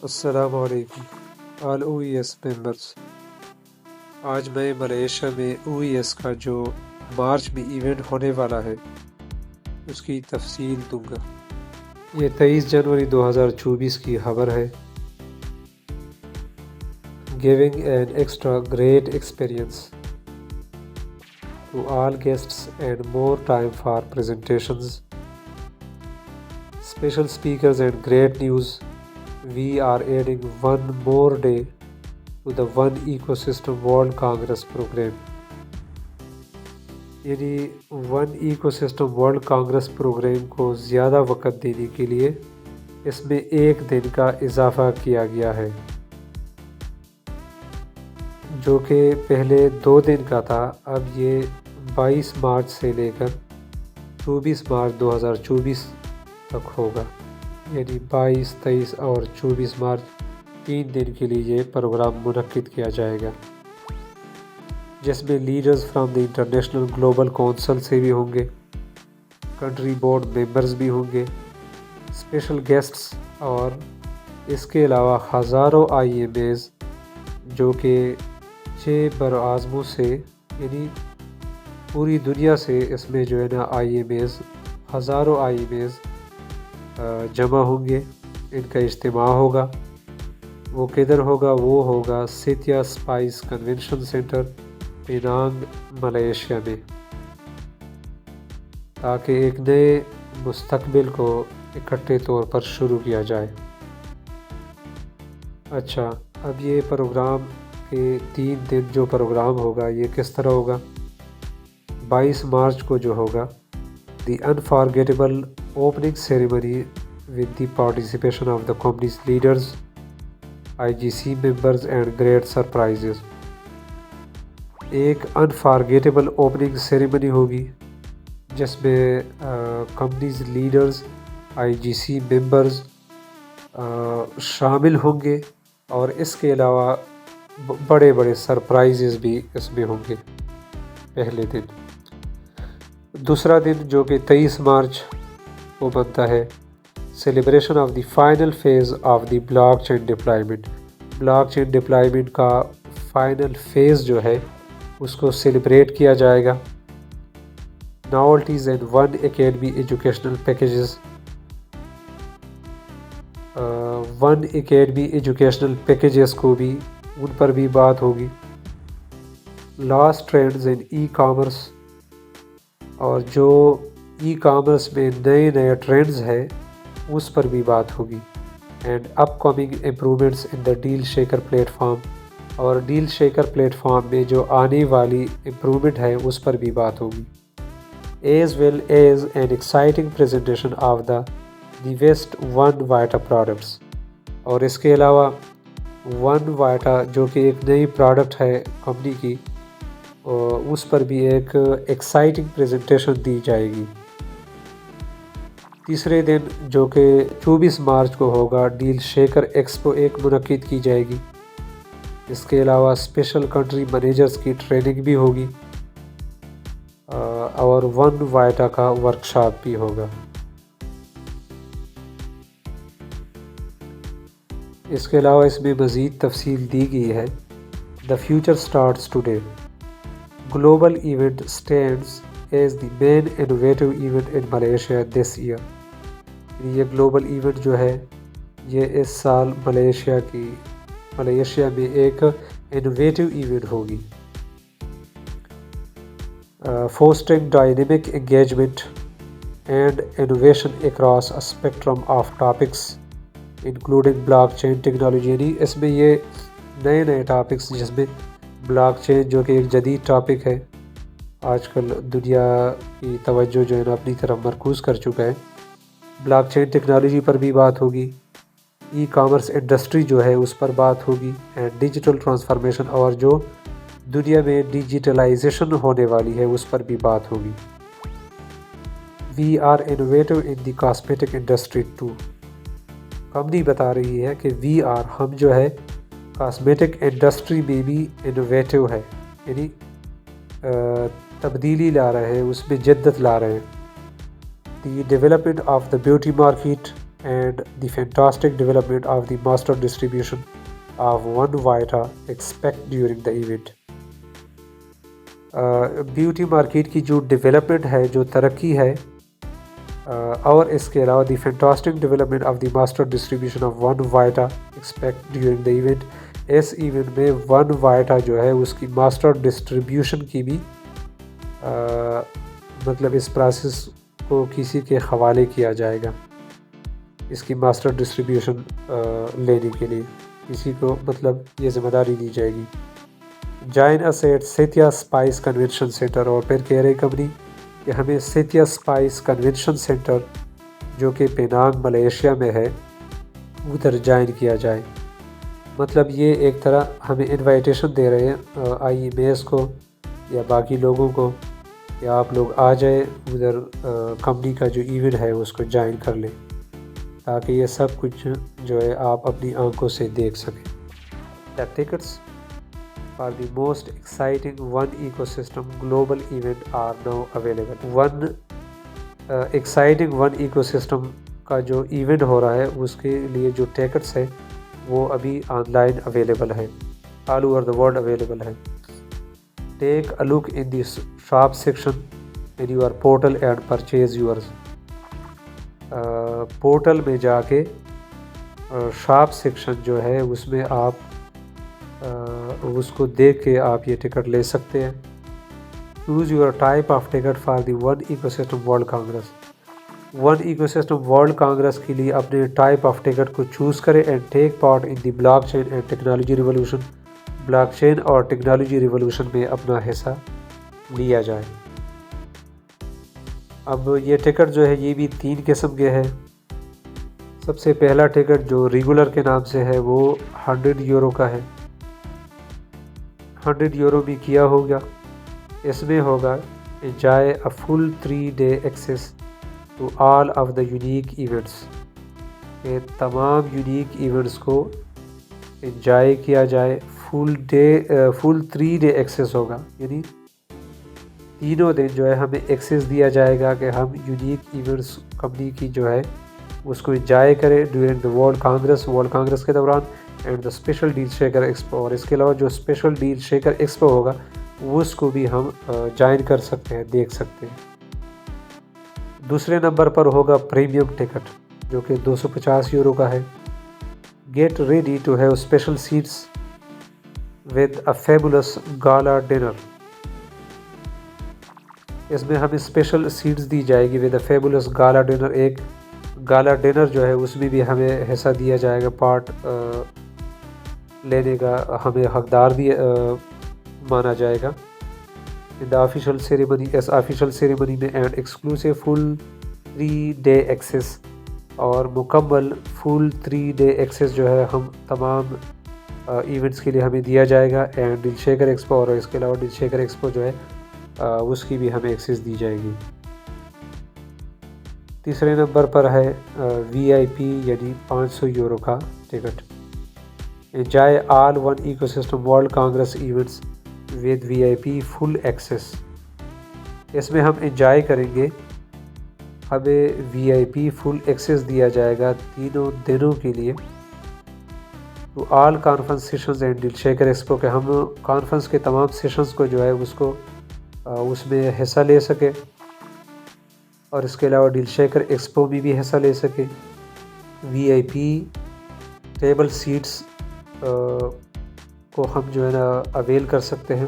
السلام علیکم آل او E S members. آج میں ملیشیا میں او ای ایس کا جو مارچ میں ایونٹ ہونے والا ہے اس کی تفصیل دوں گا۔ یہ 23 جنوری 2024 کی خبر ہے۔ Giving an extra great experience to all guests and more time for presentations, special speakers and great news. We are adding one more day to the One Ecosystem World Congress program. یعنی one ecosystem world congress program کو زیادہ وقت دینے کے لیے اس میں ایک دن کا اضافہ کیا گیا ہے، جو کہ پہلے 2 دن کا تھا۔ اب یہ 22 مارچ سے لے کر 24 مارچ 2024 تک ہوگا، یعنی 22، 23 اور 24 مارچ 3 دن کے لیے یہ پروگرام منعقد کیا جائے گا، جس میں leaders from the international global council سے بھی ہوں گے، کنٹری بورڈ ممبرز بھی ہوں گے، اسپیشل گیسٹس، اور اس کے علاوہ ہزاروں آئی ایم ایز جو کہ 6 براعظموں سے، یعنی پوری دنیا سے اس میں جو ہے نا آئی ایم ایز، ہزاروں آئی ایم ایز جمع ہوں گے۔ ان کا اجتماع ہوگا۔ وہ کدھر ہوگا؟ وہ ہوگا سیتیا اسپائس کنونشن سینٹر، پینانگ، ملیشیا میں، تاکہ ایک نئے مستقبل کو اکٹھے طور پر شروع کیا جائے۔ اچھا، اب یہ پروگرام کے 3 دن جو پروگرام ہوگا یہ کس طرح ہوگا؟ 22 مارچ کو جو ہوگا دی unforgettable opening ceremony with the participation of the company's leaders, IGC members and great surprises. ایک unforgettable opening ceremony ہوگی جس میں company's leaders، IGC members شامل ہوں گے، اور اس کے علاوہ بڑے بڑے سرپرائزز بھی اس میں ہوں گے پہلے دن۔ دوسرا دن جو کہ 23 مارچ کو بنتا ہے، celebration of the final phase of the blockchain deployment. Blockchain deployment کا فائنل فیز جو ہے اس کو سیلیبریٹ کیا جائے گا۔ Novelties and One Academy educational packages, One Academy educational packages کو بھی، ان پر بھی بات ہوگی۔ Last trends in e commerce, اور جو ای کامرس میں نئے ٹرینڈز ہیں اس پر بھی بات ہوگی۔ And upcoming improvements in the Deal Shaker platform, اور ڈیل شیکر پلیٹ فارم میں جو آنے والی امپرومنٹ ہے اس پر بھی بات ہوگی۔ As well as an exciting presentation of the vast One Vita products, اور اس کے علاوہ ون وائٹا جو کہ ایک نئی پروڈکٹ ہے کمپنی کی، اس پر بھی ایک ایکسائٹنگ پریزنٹیشن دی جائے گی۔ تیسرے دن جو کہ 24 مارچ کو ہوگا، ڈیل شیکر ایکسپو ایک منعقد کی جائے گی۔ اس کے علاوہ اسپیشل کنٹری مینیجرز کی ٹریننگ بھی ہوگی، اور ون وائٹا کا ورکشاپ بھی ہوگا۔ اس کے علاوہ اس میں مزید تفصیل دی گئی ہے۔ The future starts today, global event stands as the main innovative event in Malaysia this year. یہ گلوبل ایونٹ جو ہے یہ اس سال ملیشیا میں ایک انوویٹو ایونٹ ہوگی۔ Fostering dynamic engagement and innovation across a spectrum of topics including blockchain technology, یعنی اس میں یہ نئے ٹاپکس، جس میں بلاک چین جو کہ ایک جدید ٹاپک ہے، آج کل دنیا کی توجہ جو ہے نا اپنی طرف مرکوز کر چکا ہے۔ بلاک چین ٹیکنالوجی پر بھی بات ہوگی، ای کامرس انڈسٹری جو ہے اس پر بات ہوگی، اینڈ ڈیجیٹل ٹرانسفارمیشن، اور جو دنیا میں ڈیجیٹلائزیشن ہونے والی ہے اس پر بھی بات ہوگی۔ We are innovative in the cosmetic industry too, company بتا رہی ہے کہ وی آر، ہم جو ہے کاسمیٹک انڈسٹری میں بھی انوویٹو ہے، یعنی تبدیلی لا رہے ہیں، اس میں جدت لا رہے ہیں۔ The development of the beauty market and the fantastic development of the master distribution of one Vita expect during the event. Beauty market کی جو ڈیولپمنٹ ہے، جو ترقی ہے، اور اس کے علاوہ the fantastic development of the master distribution of One Vita expect during the event. اس ایونٹ میں ون وائٹا جو ہے اس کی ماسٹر ڈسٹریبیوشن کی بھی مطلب اس پروسیس کو کسی کے حوالے کیا جائے گا. اس کی ماسٹر ڈسٹریبیوشن لینے کے لیے کسی کو مطلب یہ ذمہ داری دی جائے گی. Join us at Sitia spice convention centre. اور پھر کہہ رہی کمپنی کہ ہمیں سیتیا اسپائس کنونشن سینٹر جو کہ پینانگ ملیشیا میں ہے ادھر جوائن کیا جائے. مطلب یہ ایک طرح ہمیں انوائٹیشن دے رہے ہیں آئی میز کو یا باقی لوگوں کو کہ آپ لوگ آ جائیں ادھر کمپنی کا جو ایونٹ ہے اس کو جوائن کر لیں تاکہ یہ سب کچھ جو ہے آپ اپنی آنکھوں سے دیکھ سکیں. دا tickets for the most exciting One Ecosystem global event are now available. Exciting One Ecosystem کا جو ایونٹ ہو رہا ہے اس کے لیے جو ٹکٹس ہے وہ ابھی آن لائن اویلیبل ہے، all over the world available ہے. Take a look in the shop section in your portal and purchase yours. Portal میں جا کے شاپ سیکشن جو ہے اس میں آپ اس کو دیکھ کے آپ یہ ٹکٹ لے سکتے ہیں. Choose your type of ticket for the one ecosystem world congress. One ecosystem world congress کے لیے اپنے ٹائپ آف ٹکٹ کو چوز کریں and take part in the blockchain and technology revolution. Blockchain اور technology revolution میں اپنا حصہ لیا جائے. اب یہ ٹکٹ جو ہے یہ بھی 3 قسم کے ہیں. سب سے پہلا ٹکٹ جو ریگولر کے نام سے ہے وہ 100 یورو کا ہے. 100 یورو بھی کیا ہوگا. اس میں ہوگا enjoy a full 3-day access to all of the unique events. کہ تمام یونیک ایونٹس کو انجوائے کیا جائے. فل 3-day ایکسیس ہوگا، یعنی تینوں دن جو ہے ہمیں ایکسیس دیا جائے گا کہ ہم یونیک ایونٹس کمپنی کی جو ہے اس کو انجوائے کریں ڈیورنگ دا ورلڈ کانگریس کے دوران and the special Deal Shaker expo. اور اس کے علاوہ جو اسپیشل ڈیل شیکر ایکسپو ہوگا اس کو بھی ہم جوائن کر سکتے ہیں، دیکھ سکتے ہیں. دوسرے نمبر پر ہوگا پریمیم ٹکٹ جو کہ 250 یورو کا ہے. Get ready to have special seats with a fabulous gala dinner. اس میں ہمیں اسپیشل سیٹس دی جائے گی with a fabulous gala dinner. ایک گالا ڈنر جو ہے اس میں بھی ہمیں حصہ دیا جائے گا، پارٹ لینے کا ہمیں حقدار بھی مانا جائے گا. ان دا آفیشیل سیریمنی، اس آفیشیل سیریمنی میں and exclusive full 3-day access اور مکمل فل 3-day ایکسیس جو ہے ہم تمام ایونٹس کے لیے ہمیں دیا جائے گا. اینڈ ڈیل شیکر ایکسپو، اور اس کے علاوہ ڈیل شیکر ایکسپو جو ہے اس کی بھی ہمیں ایکسیس دی جائے گی. تیسرے نمبر پر ہے VIP یعنی 500 یورو کا ticket. Enjoy all one ecosystem world congress events with VIP full access. اس میں ہم انجوائے کریں گے، ہمیں VIP فل ایکسیس دیا جائے گا 3 دنوں کے لیے to all conference sessions and Deal Shaker expo. کہ ہم کانفرنس کے تمام سیشنز کو جو ہے اس میں حصہ لے سکیں اور اس کے علاوہ ڈیل شیکر ایکسپو میں بھی حصہ لے سکیں. VIP ٹیبل سیٹس کو ہم جو ہے نا اویل کر سکتے ہیں.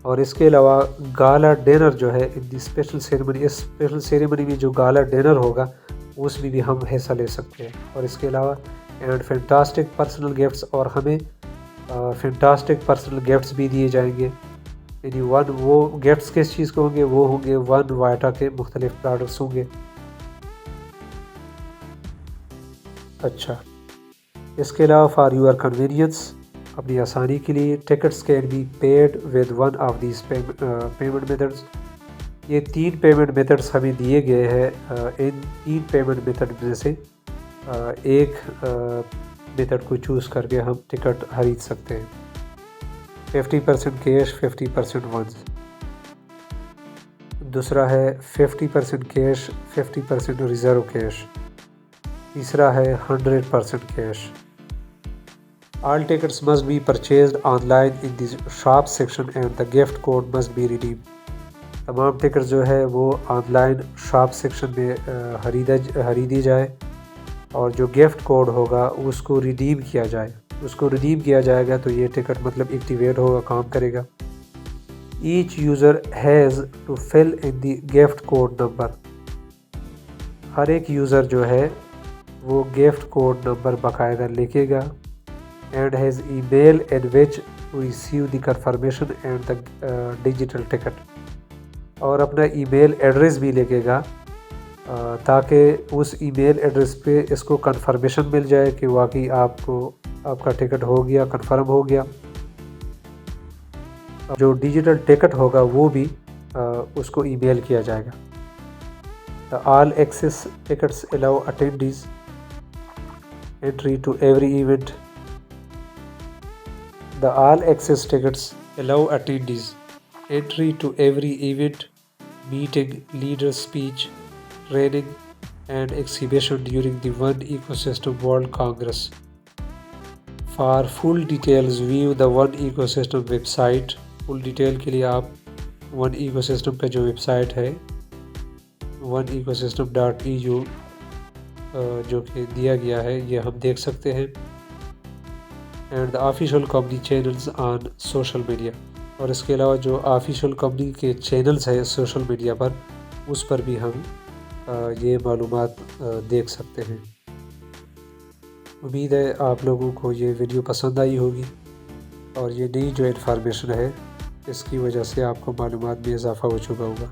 اور اس کے علاوہ گالا ڈنر جو ہے ان the special ceremony, us special ceremony میں جو گالا ڈنر ہوگا اس میں بھی ہم حصہ لے سکتے ہیں. اور اس کے علاوہ اینڈ فینٹاسٹک پرسنل گفٹس، اور ہمیں فینٹاسٹک پرسنل گفٹس بھی دیے جائیں گے. یعنی وہ گفٹس کس چیز کے ہوں گے؟ وہ ہوں گے ون وائٹا کے مختلف پروڈکٹس ہوں گے. اچھا، اس کے علاوہ فار یور کنوینئنس، اپنی آسانی کے لیے، tickets can be paid with one of these payment methods. یہ 3 پیمنٹ میتھڈس ہمیں دیے گئے ہیں. ان 3 پیمنٹ میتھڈ میں سے ایک میتھڈ کو چوز کر کے ہم ٹکٹ خرید سکتے ہیں. 50% کیش، 50% ونز. دوسرا ہے 50% کیش، 50% ریزرو کیش. تیسرا ہے 100% cash. All tickets must be purchased online in the shop section and the gift code must be redeemed۔ تمام ٹکٹ جو ہے وہ آن لائن شاپ سیکشن میں خریدی جائے اور جو گفٹ کوڈ ہوگا اس کو ریڈیم کیا جائے گا تو یہ ٹکٹ مطلب ایکٹیویٹ ہوگا، کام کرے گا۔ Each user has to fill in the gift code number. ہر ایک یوزر جو ہے وہ گفٹ کوڈ نمبر باقاعدہ لکھے گا۔ And has email in which to receive the confirmation and the digital ticket, اور اپنا ای میل ایڈریس بھی لکھے گا تاکہ اس ای میل ایڈریس پہ اس کو کنفرمیشن مل جائے کہ واقعی آپ کا ٹکٹ ہو گیا، کنفرم ہو گیا۔ جو ڈیجیٹل ٹکٹ ہوگا وہ بھی اس کو ای میل کیا جائے گا۔ All access tickets allow attendees entry to every event۔ The all access tickets allow attendees entry to every event, meeting, leader speech, training and exhibition during the One Ecosystem World Congress۔ For full details view the One Ecosystem website۔ full detail کے لیے آپ One Ecosystem کا جو web site ہے oneecosystem.eu جو کہ دیا گیا ہے یہ ہم دیکھ سکتے ہیں۔ And the official company channels on social media, اور اس کے علاوہ جو آفیشیل کمپنی کے چینلز ہیں سوشل میڈیا پر اس پر بھی ہم یہ معلومات دیکھ سکتے ہیں۔ امید ہے آپ لوگوں کو یہ ویڈیو پسند آئی ہوگی اور یہ نئی جو انفارمیشن ہے اس کی وجہ سے آپ کو معلومات میں اضافہ ہو چکا ہوگا۔